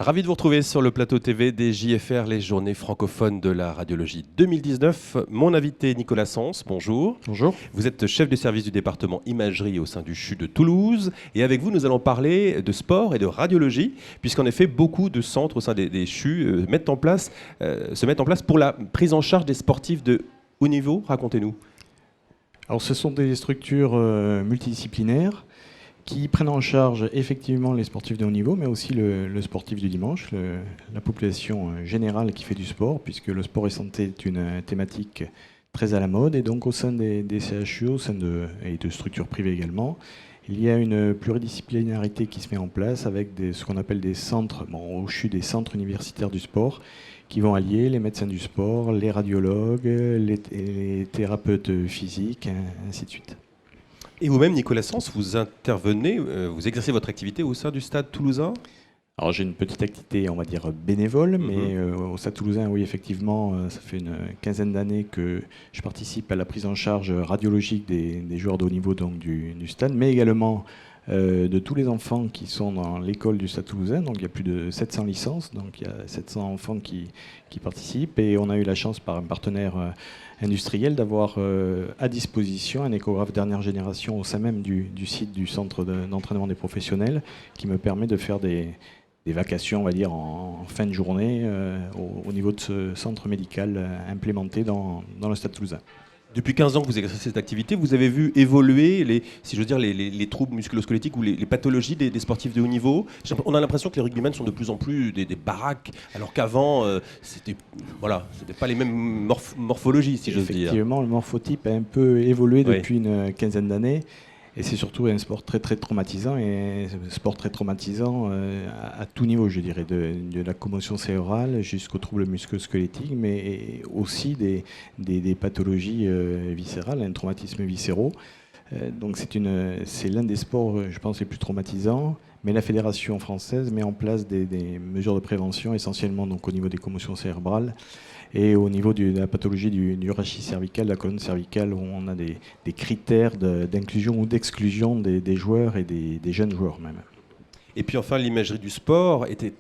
Ravi de vous retrouver sur le plateau TV des JFR, les journées francophones de la radiologie 2019. Mon invité Nicolas Sens, bonjour. Bonjour. Vous êtes chef de service du département imagerie au sein du CHU de Toulouse. Et avec vous, nous allons parler de sport et de radiologie, puisqu'en effet, beaucoup de centres au sein des CHU se mettent en place pour la prise en charge des sportifs de haut niveau. Racontez-nous. Alors, ce sont des structures multidisciplinaires qui prennent en charge effectivement les sportifs de haut niveau, mais aussi le sportif du dimanche, la population générale qui fait du sport, puisque le sport et santé est une thématique très à la mode. Et donc au sein des CHU, et de structures privées également, il y a une pluridisciplinarité qui se met en place avec ce qu'on appelle des centres, au CHU des centres universitaires du sport, qui vont allier les médecins du sport, les radiologues, les thérapeutes physiques, ainsi de suite. Et vous-même, Nicolas Sens, vous intervenez, vous exercez votre activité au sein du Stade toulousain ? Alors j'ai une petite activité, on va dire bénévole, mais au Stade toulousain, oui, effectivement, ça fait une quinzaine d'années que je participe à la prise en charge radiologique des joueurs de haut niveau donc du Stade, mais également de tous les enfants qui sont dans l'école du Stade toulousain. Donc il y a plus de 700 licences, donc il y a 700 enfants qui participent, et on a eu la chance par un partenaire industriel d'avoir à disposition un échographe dernière génération au sein même du site du centre d'entraînement des professionnels, qui me permet de faire des vacations, on va dire, en fin de journée au niveau de ce centre médical implémenté dans le Stade toulousain. Depuis 15 ans que vous exercez cette activité, vous avez vu évoluer les troubles musculo-squelettiques ou les pathologies des sportifs de haut niveau. On a l'impression que les rugbymen sont de plus en plus des baraques, alors qu'avant, c'était pas les mêmes morphologies, si j'ose dire. Effectivement, le morphotype a un peu évolué depuis une quinzaine d'années. Et c'est surtout un sport très très traumatisant, et un sport très traumatisant à tout niveau, je dirais, de la commotion cérébrale jusqu'aux troubles musculo-squelettiques, mais aussi des pathologies viscérales, un traumatisme viscéraux. Donc c'est l'un des sports, je pense, les plus traumatisants. Mais la Fédération française met en place des mesures de prévention, essentiellement donc au niveau des commotions cérébrales et au niveau de la pathologie du rachis cervical, de la colonne cervicale, où on a des critères d'inclusion ou d'exclusion des joueurs et des jeunes joueurs même. Et puis enfin, l'imagerie du sport était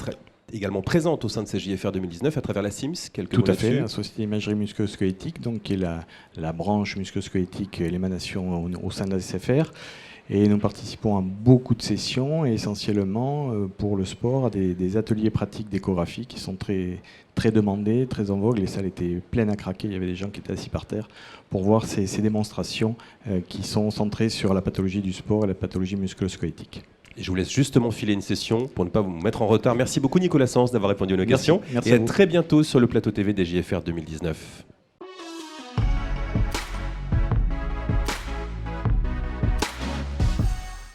également présente au sein de ces JFR 2019 à travers la SIMS. Tout à fait, la Société d'imagerie musculo-squelettique, donc qui est la branche musculo-squelettique, l'émanation au sein de la SFR. Et nous participons à beaucoup de sessions, et essentiellement pour le sport, à des ateliers pratiques d'échographie qui sont très, très demandés, très en vogue. Les salles étaient pleines à craquer, il y avait des gens qui étaient assis par terre pour voir ces démonstrations qui sont centrées sur la pathologie du sport et la pathologie musculo-squelettique. Et je vous laisse justement filer une session pour ne pas vous mettre en retard. Merci beaucoup Nicolas Sens d'avoir répondu à nos questions. Merci et à vous. Très bientôt sur le plateau TV des JFR 2019.